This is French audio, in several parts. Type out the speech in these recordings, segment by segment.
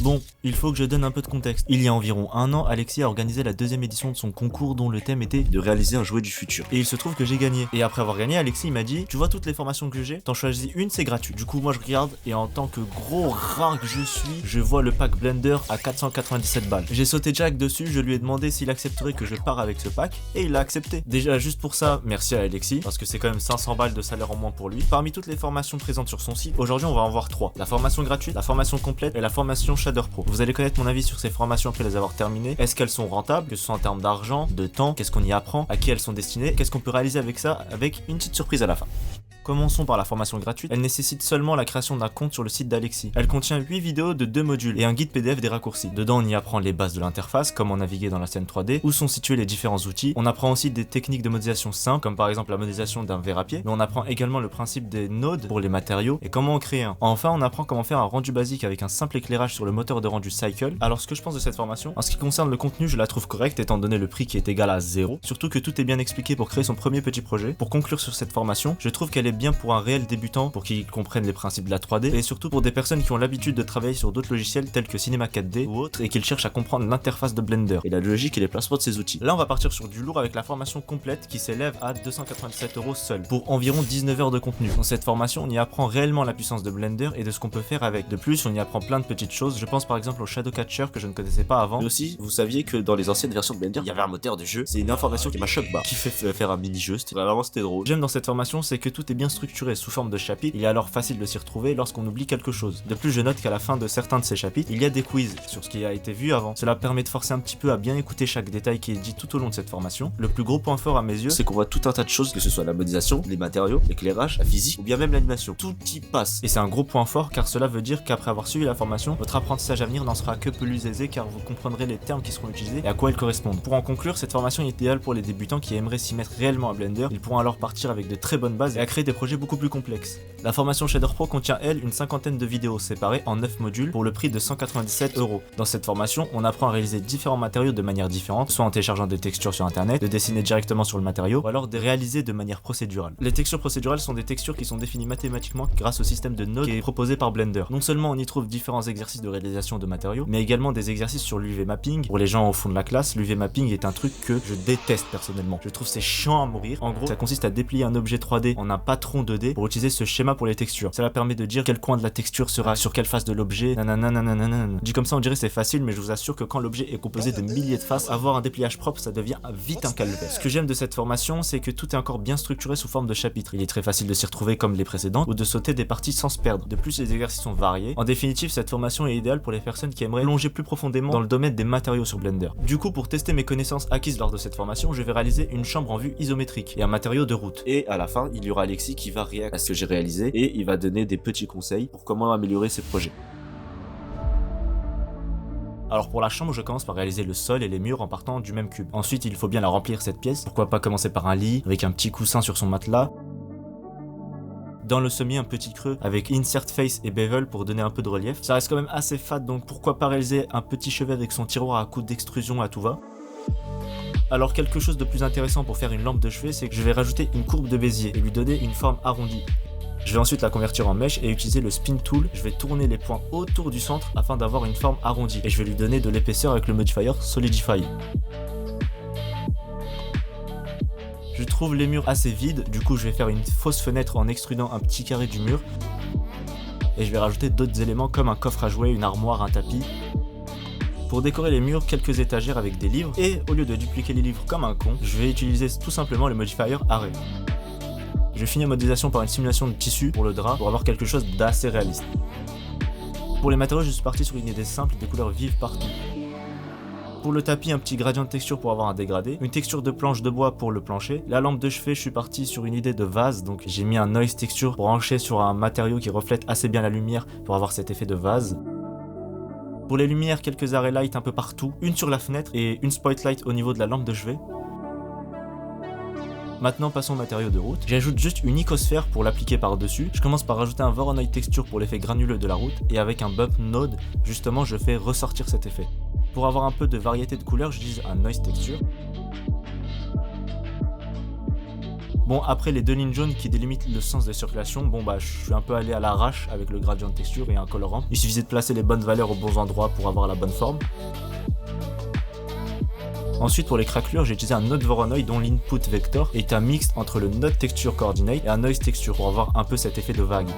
Bon, il faut que je donne un peu de contexte. Il y a environ un an, Alexis a organisé la deuxième édition de son concours dont le thème était de réaliser un jouet du futur. Et il se trouve que j'ai gagné. Et après avoir gagné, Alexis m'a dit, tu vois toutes les formations que j'ai, t'en choisis une, c'est gratuit. Du coup, moi je regarde et en tant que gros rat que je suis, je vois le pack Blender à 497 balles. J'ai sauté Jack dessus, je lui ai demandé s'il accepterait que je pars avec ce pack et il l'a accepté. Déjà juste pour ça, merci à Alexis parce que c'est quand même 500 balles de salaire en moins pour lui. Parmi toutes les formations présentes sur son site, aujourd'hui on va en voir 3. La formation gratuite, la formation complète et la formation Shader Pro. Vous allez connaître mon avis sur ces formations après les avoir terminées. Est-ce qu'elles sont rentables, que ce soit en termes d'argent, de temps, qu'est-ce qu'on y apprend, à qui elles sont destinées, qu'est-ce qu'on peut réaliser avec ça, avec une petite surprise à la fin. Commençons par la formation gratuite. Elle nécessite seulement la création d'un compte sur le site d'Alexis. Elle contient 8 vidéos de 2 modules et un guide PDF des raccourcis. Dedans, on y apprend les bases de l'interface, comment naviguer dans la scène 3D, où sont situés les différents outils. On apprend aussi des techniques de modélisation simples, comme par exemple la modélisation d'un verre à pied, mais on apprend également le principe des nodes pour les matériaux et comment en créer un. Enfin, on apprend comment faire un rendu basique avec un simple éclairage sur le moteur de rendu Cycle. Alors, ce que je pense de cette formation, en ce qui concerne le contenu, je la trouve correcte étant donné le prix qui est égal à 0. Surtout que tout est bien expliqué pour créer son premier petit projet. Pour conclure sur cette formation, je trouve qu'elle est bien pour un réel débutant, pour qu'ils comprennent les principes de la 3D, et surtout pour des personnes qui ont l'habitude de travailler sur d'autres logiciels tels que Cinema 4D ou autres, et qu'ils cherchent à comprendre l'interface de Blender et la logique et les placements de ces outils. Là, on va partir sur du lourd avec la formation complète qui s'élève à 297 € seul, pour environ 19 heures de contenu. Dans cette formation, on y apprend réellement la puissance de Blender et de ce qu'on peut faire avec. De plus, on y apprend plein de petites choses. Je pense par exemple au Shadow Catcher que je ne connaissais pas avant. Mais aussi, vous saviez que dans les anciennes versions de Blender, il y avait un moteur de jeu. C'est une information qui m'a choqué bas. Qui fait faire un mini-jeu, c'était drôle. J'aime dans cette formation, c'est que tout est bien structuré sous forme de chapitres. Il est alors facile de s'y retrouver lorsqu'on oublie quelque chose. De plus, je note qu'à la fin de certains de ces chapitres, il y a des quiz sur ce qui a été vu avant. Cela permet de forcer un petit peu à bien écouter chaque détail qui est dit tout au long de cette formation. Le plus gros point fort à mes yeux, C'est qu'on voit tout un tas de choses, que ce soit la modélisation, les matériaux, l'éclairage, la physique ou bien même l'animation. Tout y passe. et c'est un gros point fort car cela veut dire qu'après avoir suivi la formation, votre apprentissage à venir n'en sera que plus aisé car vous comprendrez les termes qui seront utilisés et à quoi ils correspondent. Pour en conclure, cette formation est idéale pour les débutants qui aimeraient s'y mettre réellement à Blender. Ils pourront alors partir avec de très bonnes bases et à créer des projets beaucoup plus complexes. La formation Shader Pro contient, elle, une cinquantaine de vidéos séparées en 9 modules pour le prix de 197 €. Dans cette formation, on apprend à réaliser différents matériaux de manière différente, soit en téléchargeant des textures sur internet, de dessiner directement sur le matériau, ou alors de réaliser de manière procédurale. Les textures procédurales sont des textures qui sont définies mathématiquement grâce au système de nodes qui est proposé par Blender. Non seulement on y trouve différents exercices de réalisation de matériaux, mais également des exercices sur l'UV mapping. Pour les gens au fond de la classe, l'UV mapping est un truc que je déteste personnellement. Je trouve c'est chiant à mourir. En gros, ça consiste à déplier un objet 3D en un patron 2D pour utiliser ce schéma pour les textures. Cela permet de dire quel coin de la texture sera sur quelle face de l'objet, nanana. Dit comme ça, on dirait c'est facile, mais je vous assure que quand l'objet est composé de milliers de faces, avoir un dépliage propre, ça devient vite un calvaire. Ce que j'aime de cette formation, c'est que tout est encore bien structuré sous forme de chapitres. Il est très facile de s'y retrouver comme les précédentes ou de sauter des parties sans se perdre. De plus, les exercices sont variés. En définitive, cette formation est idéale pour les personnes qui aimeraient plonger plus profondément dans le domaine des matériaux sur Blender. Du coup, pour tester mes connaissances acquises lors de cette formation, je vais réaliser une chambre en vue isométrique et un matériau de route. Et à la fin, il y aura Alexis qui va réagir à ce que j'ai réalisé et il va donner des petits conseils pour comment améliorer ses projets. Alors pour la chambre, je commence par réaliser le sol et les murs en partant du même cube. Ensuite, il faut bien la remplir cette pièce. Pourquoi pas commencer par un lit avec un petit coussin sur son matelas. Dans le sommier, un petit creux avec insert face et bevel pour donner un peu de relief. Ça reste quand même assez fade, donc pourquoi pas réaliser un petit chevet avec son tiroir à coups d'extrusion à tout va. Alors quelque chose de plus intéressant pour faire une lampe de chevet, c'est que je vais rajouter une courbe de Bézier et lui donner une forme arrondie. Je vais ensuite la convertir en mèche et utiliser le spin tool. Je vais tourner les points autour du centre afin d'avoir une forme arrondie et je vais lui donner de l'épaisseur avec le modifier Solidify. Je trouve les murs assez vides, du coup je vais faire une fausse fenêtre en extrudant un petit carré du mur et je vais rajouter d'autres éléments comme un coffre à jouets, une armoire, un tapis. Pour décorer les murs, quelques étagères avec des livres et au lieu de dupliquer les livres comme un con, je vais utiliser tout simplement le modifier Array. Je finis la modélisation par une simulation de tissu pour le drap pour avoir quelque chose d'assez réaliste. Pour les matériaux, je suis parti sur une idée simple, des couleurs vives partout. Pour le tapis, un petit gradient de texture pour avoir un dégradé, une texture de planche de bois pour le plancher. La lampe de chevet, je suis parti sur une idée de vase, donc j'ai mis un noise texture branché sur un matériau qui reflète assez bien la lumière pour avoir cet effet de vase. Pour les lumières, quelques array lights un peu partout, une sur la fenêtre et une spotlight au niveau de la lampe de chevet. Maintenant passons au matériau de route. J'ajoute juste une icosphère pour l'appliquer par-dessus. Je commence par rajouter un Voronoi texture pour l'effet granuleux de la route et avec un bump node, justement je fais ressortir cet effet. Pour avoir un peu de variété de couleurs, j'utilise un noise texture. Bon, après les deux lignes jaunes qui délimitent le sens de circulation, bon bah je suis un peu allé à l'arrache avec le gradient de texture et un colorant. Il suffisait de placer les bonnes valeurs aux bons endroits pour avoir la bonne forme. Ensuite, pour les craquelures, j'ai utilisé un node Voronoi dont l'input vector est un mix entre le node texture coordinate et un noise texture pour avoir un peu cet effet de vague.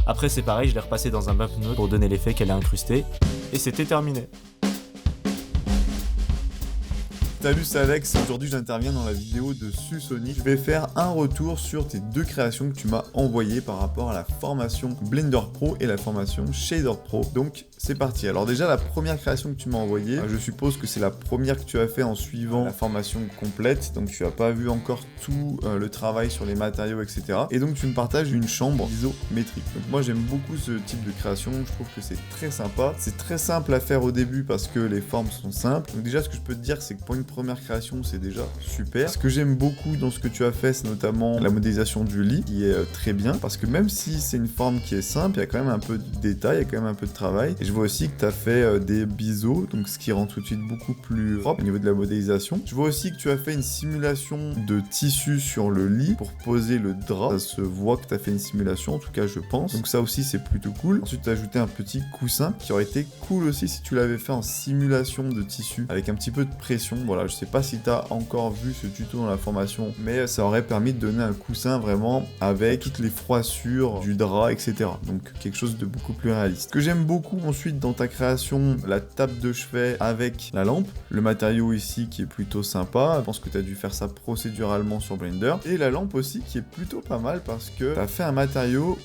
Après c'est pareil, je l'ai repassé dans un bump node pour donner l'effet qu'elle est incrustée. Et c'était terminé. Salut, c'est Alex, aujourd'hui j'interviens dans la vidéo de Susonic. Je vais faire un retour sur tes deux créations que tu m'as envoyées par rapport à la formation Blender Pro et la formation Shader Pro. Donc c'est parti. Alors déjà la première création que tu m'as envoyée, je suppose que c'est la première que tu as fait en suivant la formation complète, donc tu n'as pas vu encore tout le travail sur les matériaux, etc. Et donc tu me partages une chambre isométrique. Donc moi j'aime beaucoup ce type de création, je trouve que c'est très sympa. C'est très simple à faire au début parce que les formes sont simples. Donc déjà ce que je peux te dire c'est que pour une première création c'est déjà super. Ce que j'aime beaucoup dans ce que tu as fait c'est notamment la modélisation du lit qui est très bien parce que même si c'est une forme qui est simple, il y a quand même un peu de détail, il y a quand même un peu de travail. Et je vois aussi que tu as fait des biseaux, donc ce qui rend tout de suite beaucoup plus propre au niveau de la modélisation. Je vois aussi que tu as fait une simulation de tissu sur le lit pour poser le drap. Ça se voit que tu as fait une simulation, en tout cas je pense. Donc ça aussi c'est plutôt cool. Ensuite tu as ajouté un petit coussin qui aurait été cool aussi si tu l'avais fait en simulation de tissu avec un petit peu de pression. Voilà, je sais pas si tu as encore vu ce tuto dans la formation, mais ça aurait permis de donner un coussin vraiment avec toutes les froissures du drap, etc. Donc quelque chose de beaucoup plus réaliste. Ce que j'aime beaucoup ensuite dans ta création, la table de chevet avec la lampe, le matériau ici qui est plutôt sympa, je pense que tu as dû faire ça procéduralement sur Blender, et la lampe aussi qui est plutôt pas mal parce que tu as fait un matériau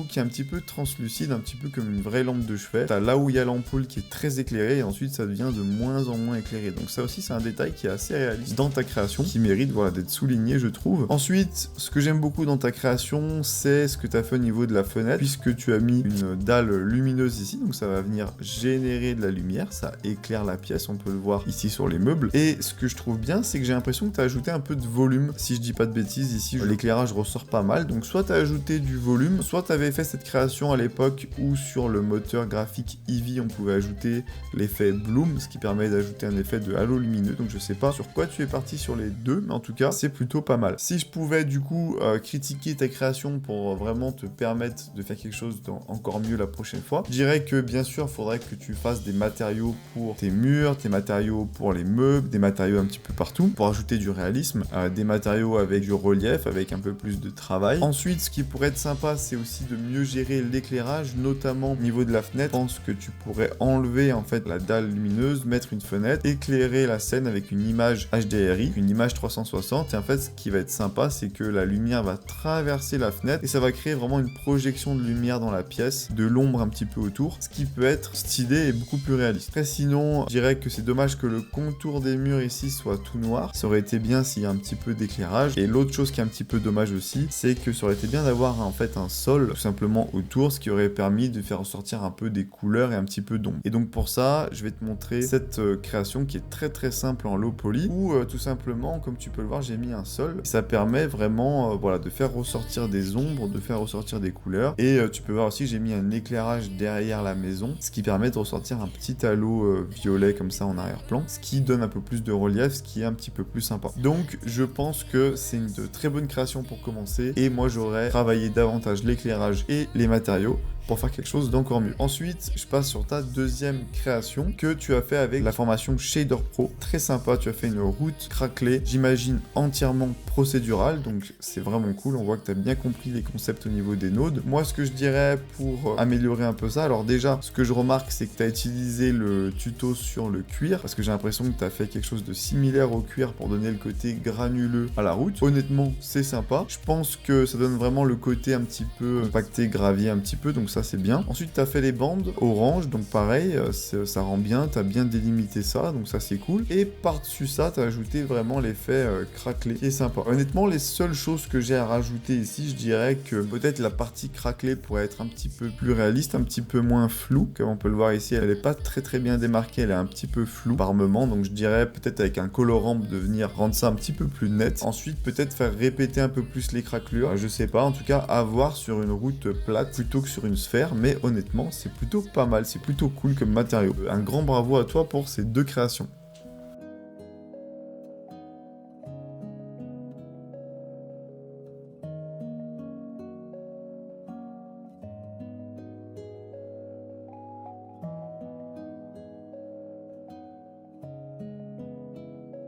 qui est un petit peu translucide, un petit peu comme une vraie lampe de chevet. Tu as là où il y a l'ampoule qui est très éclairée et ensuite ça devient de moins en moins éclairé. Donc ça aussi c'est un détail qui est assez réaliste dans ta création, qui mérite voilà, d'être souligné je trouve. Ensuite, ce que j'aime beaucoup dans ta création, c'est ce que tu as fait au niveau de la fenêtre, puisque tu as mis une dalle lumineuse ici, donc ça va venir générer de la lumière, ça éclaire la pièce, on peut le voir ici sur les meubles. Et ce que je trouve bien, c'est que j'ai l'impression que tu as ajouté un peu de volume, si je dis pas de bêtises, ici l'éclairage ressort pas mal, donc soit tu as ajouté du volume, soit tu avais fait cette création à l'époque où sur le moteur graphique Eevee on pouvait ajouter l'effet Bloom, ce qui permet d'ajouter un effet de halo lumineux, donc je sais pas sur quoi tu es parti sur les deux, mais en tout cas c'est plutôt pas mal. Si je pouvais du coup critiquer ta création pour vraiment te permettre de faire quelque chose d'encore mieux la prochaine fois, je dirais que bien sûr il faudrait que tu fasses des matériaux pour tes murs, tes matériaux pour les meubles, des matériaux un petit peu partout pour ajouter du réalisme, des matériaux avec du relief, avec un peu plus de travail. Ensuite ce qui pourrait être sympa c'est aussi de mieux gérer l'éclairage, notamment au niveau de la fenêtre. Je pense que tu pourrais enlever en fait la dalle lumineuse, mettre une fenêtre, éclairer la scène avec une image HDRI, une image 360, et en fait ce qui va être sympa c'est que la lumière va traverser la fenêtre et ça va créer vraiment une projection de lumière dans la pièce, de l'ombre un petit peu autour, ce qui peut être stylé et beaucoup plus réaliste. Après sinon, je dirais que c'est dommage que le contour des murs ici soit tout noir, ça aurait été bien s'il y a un petit peu d'éclairage. Et l'autre chose qui est un petit peu dommage aussi, c'est que ça aurait été bien d'avoir en fait un sol tout simplement autour, ce qui aurait permis de faire ressortir un peu des couleurs et un petit peu d'ombre. Et donc pour ça, je vais te montrer cette création qui est très simple en low poly, où tout simplement, comme tu peux le voir, j'ai mis un sol. Ça permet vraiment voilà, de faire ressortir des ombres, de faire ressortir des couleurs. Et tu peux voir aussi que j'ai mis un éclairage derrière la maison, ce qui permet de ressortir un petit halo violet comme ça en arrière-plan, ce qui donne un peu plus de relief, ce qui est un petit peu plus sympa. Donc je pense que c'est une très bonne création pour commencer, et moi j'aurais travaillé davantage l'éclairage et les matériaux pour faire quelque chose d'encore mieux. Ensuite, je passe sur ta deuxième création que tu as fait avec la formation Shader Pro. Très sympa, tu as fait une route craquelée, j'imagine entièrement procédurale, donc c'est vraiment cool. On voit que tu as bien compris les concepts au niveau des nodes. Moi, ce que je dirais pour améliorer un peu ça, alors déjà, ce que je remarque, c'est que tu as utilisé le tuto sur le cuir, parce que j'ai l'impression que tu as fait quelque chose de similaire au cuir pour donner le côté granuleux à la route. Honnêtement, c'est sympa. Je pense que ça donne vraiment le côté un petit peu compacté, gravier un petit peu, donc ça c'est bien. Ensuite tu as fait les bandes orange, donc pareil, ça rend bien, tu as bien délimité ça, donc ça c'est cool. Et par-dessus ça, tu as ajouté vraiment l'effet craquelé, qui est sympa. Honnêtement, les seules choses que j'ai à rajouter ici, je dirais que peut-être la partie craquelée pourrait être un petit peu plus réaliste, un petit peu moins floue, comme on peut le voir ici, elle est pas très bien démarquée, elle est un petit peu floue par moment, donc je dirais peut-être avec un colorant de venir rendre ça un petit peu plus net. Ensuite peut-être faire répéter un peu plus les craquelures, je sais pas, en tout cas à voir sur une route plate plutôt que sur une sphère, mais honnêtement c'est plutôt pas mal, c'est plutôt cool comme matériau. Un grand bravo à toi pour ces deux créations.